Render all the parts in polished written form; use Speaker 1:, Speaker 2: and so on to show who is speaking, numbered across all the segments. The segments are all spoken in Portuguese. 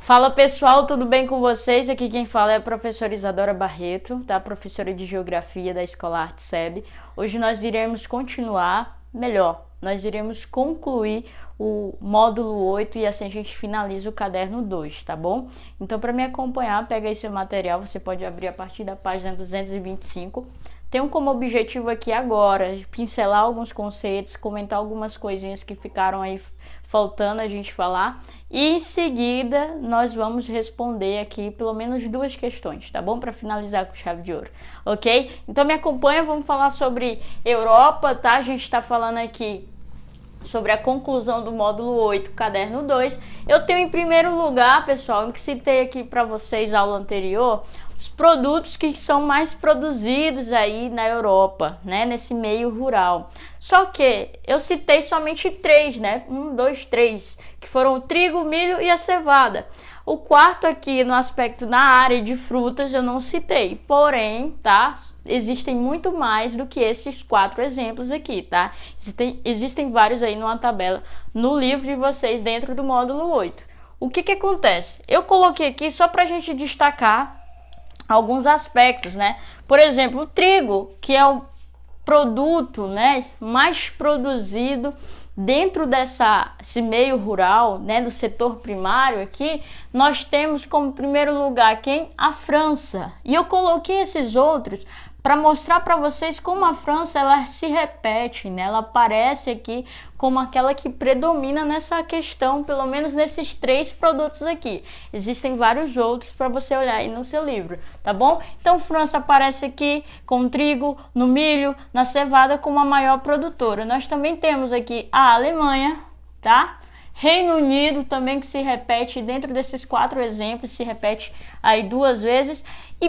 Speaker 1: Fala pessoal, tudo bem com vocês? Aqui quem fala é a professora Isadora Barreto, tá? Professora de Geografia da Escola Arte SEB. Hoje nós iremos nós iremos concluir o módulo 8 e assim a gente finaliza o caderno 2, tá bom? Então para me acompanhar, pega aí seu material, você pode abrir a partir da página 225. Tenho como objetivo aqui agora pincelar alguns conceitos, comentar algumas coisinhas que ficaram aí faltando a gente falar, e em seguida nós vamos responder aqui pelo menos duas questões, tá bom? Para finalizar com chave de ouro, ok? Então me acompanha, vamos falar sobre Europa, tá? A gente está falando aqui sobre a conclusão do módulo 8, caderno 2. Eu tenho em primeiro lugar, pessoal, eu citei aqui para vocês na aula anterior, os produtos que são mais produzidos aí na Europa, né, nesse meio rural. Só que eu citei somente três, né, 1, 2, 3, que foram o trigo, o milho e a cevada. O quarto aqui no aspecto na área de frutas eu não citei, porém, tá, existem muito mais do que esses 4 exemplos aqui, tá? Existem vários aí numa tabela no livro de vocês dentro do módulo 8. O que acontece? Eu coloquei aqui só para a gente destacar alguns aspectos, né? Por exemplo, o trigo, que é o produto, né, mais produzido dentro desse meio rural, né, do setor primário aqui, nós temos como primeiro lugar quem? A França. E eu coloquei esses outros para mostrar para vocês como a França ela se repete, né? Ela aparece aqui como aquela que predomina nessa questão, pelo menos nesses 3 produtos aqui. Existem vários outros para você olhar aí no seu livro, tá bom? Então, França aparece aqui com trigo, no milho, na cevada como a maior produtora. Nós também temos aqui a Alemanha, tá? Reino Unido também, que se repete dentro desses 4 exemplos, se repete aí 2 vezes. E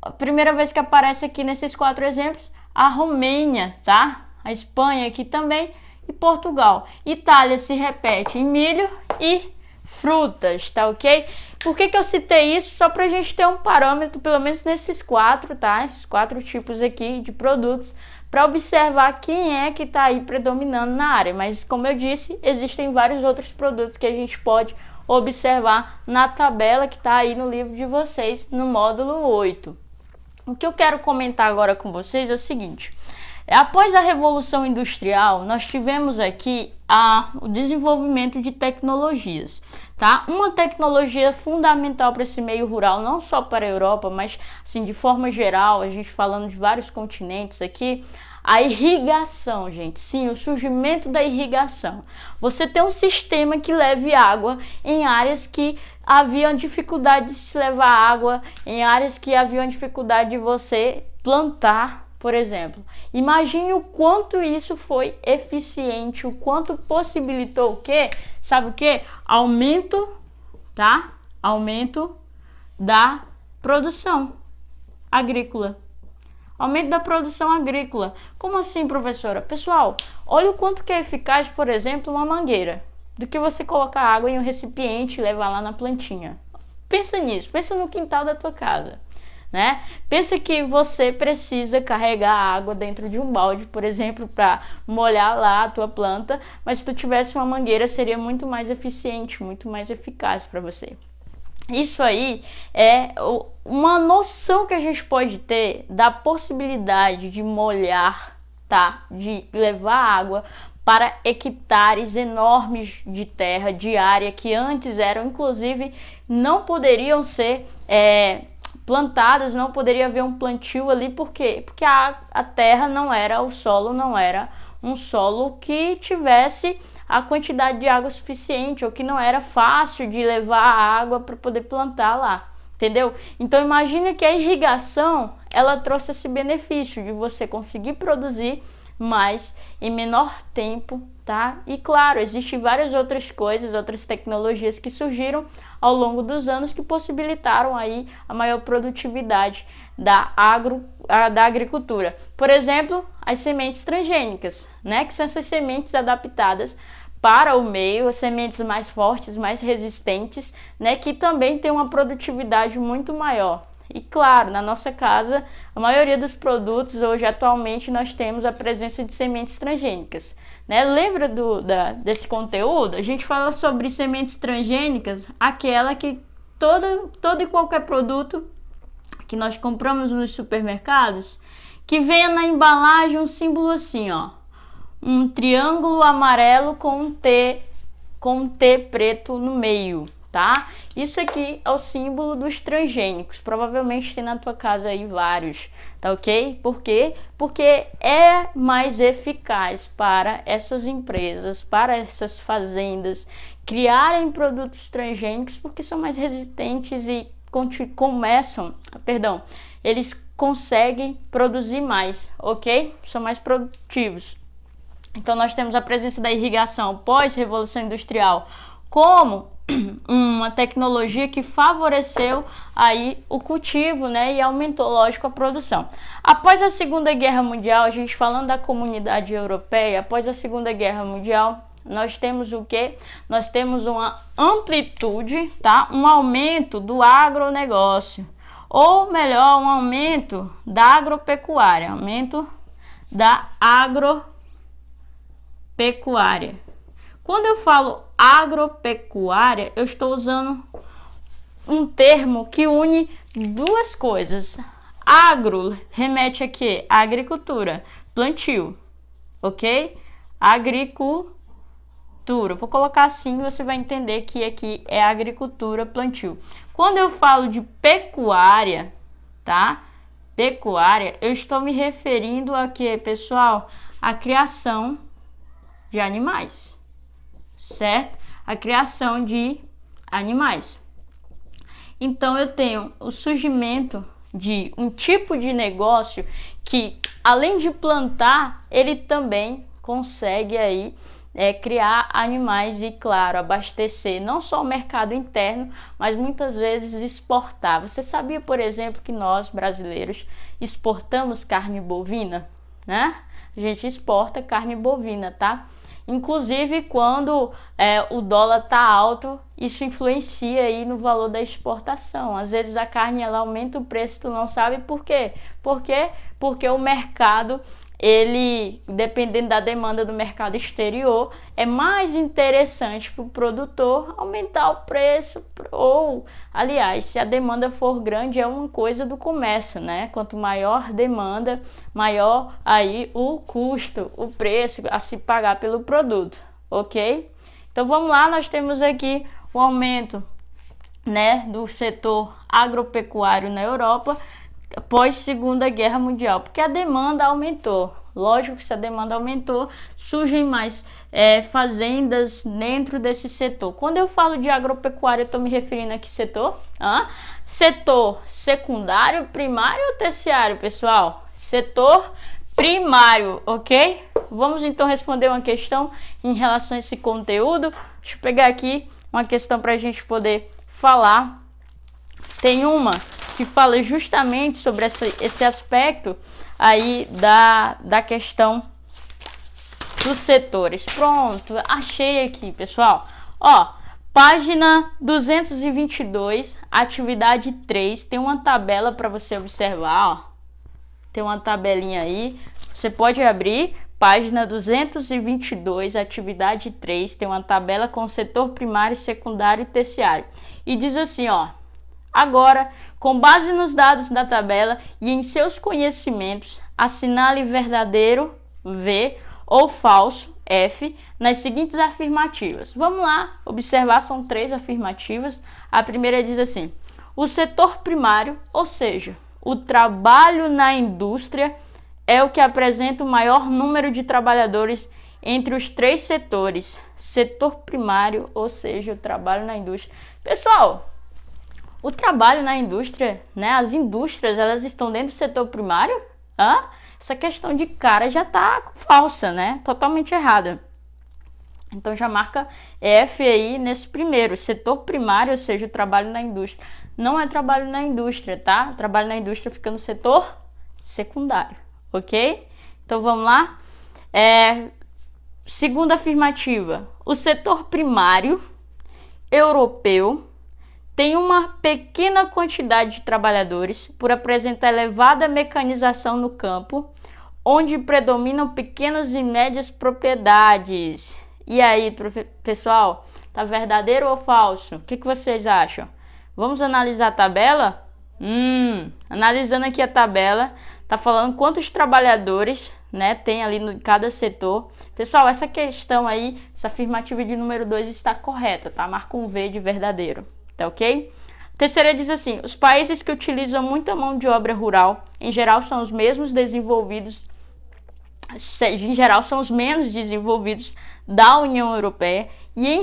Speaker 1: a primeira vez que aparece aqui nesses 4 exemplos, a Romênia, tá? A Espanha aqui também e Portugal. Itália se repete em milho e frutas, tá ok? Por que eu citei isso? Só pra gente ter um parâmetro, pelo menos nesses 4, tá? Esses 4 tipos aqui de produtos, para observar quem é que tá aí predominando na área. Mas, como eu disse, existem vários outros produtos que a gente pode observar na tabela que tá aí no livro de vocês, no módulo 8. O que eu quero comentar agora com vocês é o seguinte: após a Revolução Industrial, nós tivemos aqui o desenvolvimento de tecnologias, tá? Uma tecnologia fundamental para esse meio rural, não só para a Europa, mas assim, de forma geral, a gente falando de vários continentes aqui, a irrigação, gente. Sim, o surgimento da irrigação. Você tem um sistema que leve água em áreas que haviam dificuldade de se levar água, em áreas que haviam dificuldade de você plantar, por exemplo. Imagine o quanto isso foi eficiente, o quanto possibilitou o quê? Sabe o quê? Aumento, tá? Aumento da produção agrícola. Aumento da produção agrícola. Como assim, professora? Pessoal, olha o quanto que é eficaz, por exemplo, uma mangueira, do que você colocar água em um recipiente e levar lá na plantinha. Pensa nisso, pensa no quintal da tua casa, né? Pensa que você precisa carregar água dentro de um balde, por exemplo, para molhar lá a tua planta, mas se tu tivesse uma mangueira seria muito mais eficiente, muito mais eficaz para você. Isso aí é uma noção que a gente pode ter da possibilidade de molhar, tá? De levar água para hectares enormes de terra, de área que antes eram, inclusive, não poderiam ser plantadas, não poderia haver um plantio ali. Por quê? Porque a terra não era, o solo não era um solo que tivesse a quantidade de água suficiente, ou que não era fácil de levar a água para poder plantar lá, entendeu? Então imagina que a irrigação, ela trouxe esse benefício de você conseguir produzir mais em menor tempo, tá? E claro, existem várias outras coisas, outras tecnologias que surgiram ao longo dos anos que possibilitaram aí a maior produtividade da agricultura. Por exemplo, as sementes transgênicas, né? Que são essas sementes adaptadas para o meio, as sementes mais fortes, mais resistentes, né? Que também tem uma produtividade muito maior. E claro, na nossa casa, a maioria dos produtos hoje atualmente nós temos a presença de sementes transgênicas, né? Lembra desse conteúdo? A gente fala sobre sementes transgênicas, aquela que todo e qualquer produto que nós compramos nos supermercados, que venha na embalagem um símbolo assim, ó, um triângulo amarelo com um T preto no meio, tá? Isso aqui é o símbolo dos transgênicos. Provavelmente tem na tua casa aí vários, tá ok? Por quê? Porque é mais eficaz para essas empresas, para essas fazendas criarem produtos transgênicos, porque são mais resistentes e eles conseguem produzir mais, ok? São mais produtivos. Então nós temos a presença da irrigação pós-revolução industrial como uma tecnologia que favoreceu aí o cultivo, né, e aumentou, lógico, a produção. Após a Segunda Guerra Mundial, a gente falando da comunidade europeia, após a Segunda Guerra Mundial, nós temos o quê? Nós temos uma amplitude, tá? Um aumento do agronegócio, ou melhor, um aumento da agropecuária, aumento da agropecuária. Quando eu falo agropecuária, eu estou usando um termo que une duas coisas. Agro remete a quê? A agricultura, plantio, ok? Agricultura. Vou colocar assim, você vai entender que aqui é agricultura, plantio. Quando eu falo de pecuária, tá? Pecuária, eu estou me referindo a quê, pessoal? A criação de animais, certo? A criação de animais. Então eu tenho o surgimento de um tipo de negócio que, além de plantar, ele também consegue aí criar animais e, claro, abastecer não só o mercado interno, mas muitas vezes exportar. Você sabia, por exemplo, que nós brasileiros exportamos carne bovina, né? A gente exporta carne bovina, tá? Inclusive quando o dólar tá alto, isso influencia aí no valor da exportação. Às vezes a carne ela aumenta o preço, tu não sabe por quê? Por quê? Porque o mercado, ele, dependendo da demanda do mercado exterior, é mais interessante para o produtor aumentar o preço, ou, aliás, se a demanda for grande, é uma coisa do comércio, né? Quanto maior demanda, maior aí o custo, o preço a se pagar pelo produto, ok? Então vamos lá, nós temos aqui o aumento, né, do setor agropecuário na Europa após Segunda Guerra Mundial, porque a demanda aumentou. Lógico que se a demanda aumentou, surgem mais fazendas dentro desse setor. Quando eu falo de agropecuária, eu estou me referindo a que setor? Setor secundário, primário ou terciário, pessoal? Setor primário, ok? Vamos então responder uma questão em relação a esse conteúdo. Deixa eu pegar aqui uma questão para a gente poder falar. Tem uma que fala justamente sobre esse aspecto aí da questão dos setores. Pronto, achei aqui, pessoal. Ó, página 222, atividade 3, tem uma tabela para você observar, ó. Tem uma tabelinha aí, você pode abrir, página 222, atividade 3, tem uma tabela com o setor primário, secundário e terciário. E diz assim, ó: agora, com base nos dados da tabela e em seus conhecimentos, assinale verdadeiro, V, ou falso, F, nas seguintes afirmativas. Vamos lá observar, são 3 afirmativas. A primeira diz assim: o setor primário, ou seja, o trabalho na indústria, é o que apresenta o maior número de trabalhadores entre os 3 setores. Setor primário, ou seja, o trabalho na indústria. Pessoal, o trabalho na indústria, né? As indústrias, elas estão dentro do setor primário? Essa questão de cara já tá falsa, né? Totalmente errada. Então já marca F aí nesse primeiro. Setor primário, ou seja, o trabalho na indústria. Não é trabalho na indústria, tá? O trabalho na indústria fica no setor secundário, ok? Então vamos lá. Segunda afirmativa: o setor primário europeu tem uma pequena quantidade de trabalhadores por apresentar elevada mecanização no campo, onde predominam pequenas e médias propriedades. E aí, pessoal, tá verdadeiro ou falso? O que vocês acham? Vamos analisar a tabela? Analisando aqui a tabela, tá falando quantos trabalhadores, né, tem ali em cada setor. Pessoal, essa questão aí, essa afirmativa de número 2 está correta, tá? Marca um V de verdadeiro, tá ok? Terceira diz assim: os países que utilizam muita mão de obra rural, em geral são os menos desenvolvidos da União Europeia e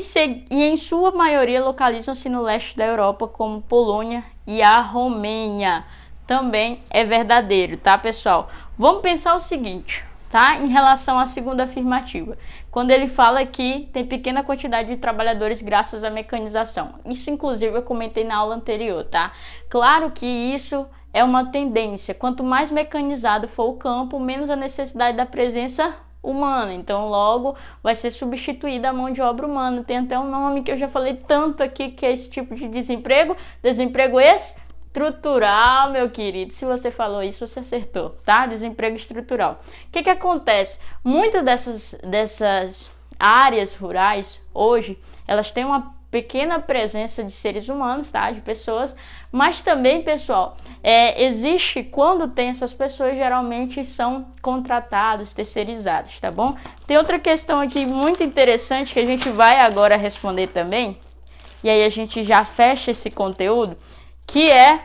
Speaker 1: em sua maioria localizam-se no leste da Europa, como Polônia e a Romênia. Também é verdadeiro, tá, pessoal? Vamos pensar o seguinte, tá? Em relação à segunda afirmativa, quando ele fala que tem pequena quantidade de trabalhadores graças à mecanização. Isso, inclusive, eu comentei na aula anterior, tá? Claro que isso é uma tendência. Quanto mais mecanizado for o campo, menos a necessidade da presença humana. Então, logo, vai ser substituída a mão de obra humana. Tem até um nome que eu já falei tanto aqui, que é esse tipo de desemprego. Desemprego estrutural, meu querido. Se você falou isso, você acertou, tá? Desemprego estrutural. O que acontece? Muitas dessas áreas rurais, hoje, elas têm uma pequena presença de seres humanos, tá? De pessoas, mas também, pessoal, existe, quando tem essas pessoas, geralmente são contratados, terceirizados, tá bom? Tem outra questão aqui muito interessante que a gente vai agora responder também, e aí a gente já fecha esse conteúdo, que é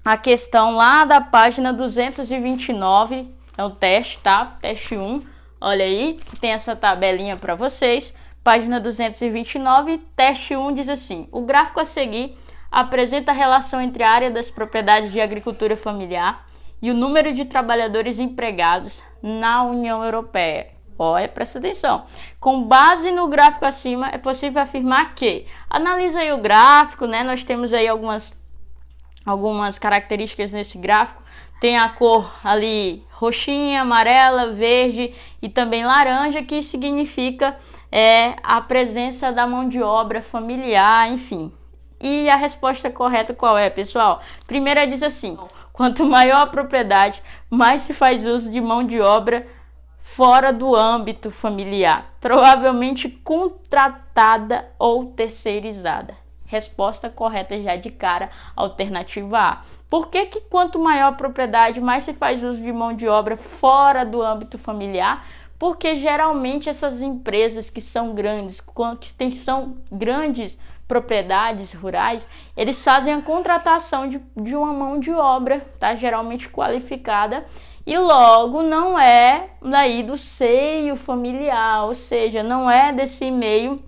Speaker 1: a questão lá da página 229, é o teste, tá? Teste 1, olha aí, tem essa tabelinha para vocês. Página 229, teste 1 diz assim: o gráfico a seguir apresenta a relação entre a área das propriedades de agricultura familiar e o número de trabalhadores empregados na União Europeia. Olha, presta atenção. Com base no gráfico acima, é possível afirmar que, analisa aí o gráfico, né? Nós temos aí algumas características nesse gráfico. Tem a cor ali roxinha, amarela, verde e também laranja, que significa a presença da mão de obra familiar, enfim. E a resposta correta qual é, pessoal? Primeira diz assim: quanto maior a propriedade, mais se faz uso de mão de obra fora do âmbito familiar, provavelmente contratada ou terceirizada. Resposta correta já de cara, alternativa A. Por que quanto maior a propriedade, mais se faz uso de mão de obra fora do âmbito familiar? Porque geralmente essas empresas que são grandes, são grandes propriedades rurais, eles fazem a contratação de uma mão de obra, tá? Geralmente qualificada, e logo não é daí do seio familiar, ou seja, não é desse meio,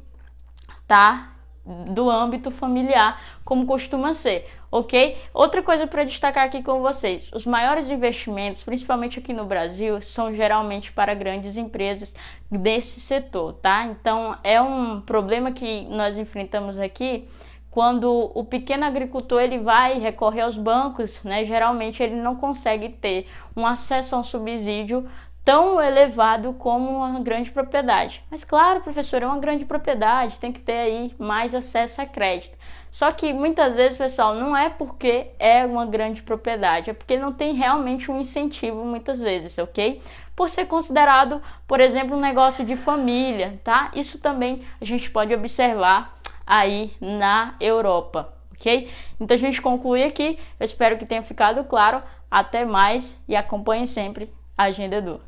Speaker 1: tá? Do âmbito familiar, como costuma ser, ok? Outra coisa para destacar aqui com vocês: os maiores investimentos, principalmente aqui no Brasil, são geralmente para grandes empresas desse setor, tá? Então é um problema que nós enfrentamos aqui quando o pequeno agricultor ele vai recorrer aos bancos, né? Geralmente ele não consegue ter um acesso a um subsídio tão elevado como uma grande propriedade. Mas claro, professor, é uma grande propriedade, tem que ter aí mais acesso a crédito. Só que muitas vezes, pessoal, não é porque é uma grande propriedade, é porque não tem realmente um incentivo muitas vezes, ok? Por ser considerado, por exemplo, um negócio de família, tá? Isso também a gente pode observar aí na Europa, ok? Então a gente conclui aqui, eu espero que tenha ficado claro. Até mais e acompanhe sempre a Agenda Edu.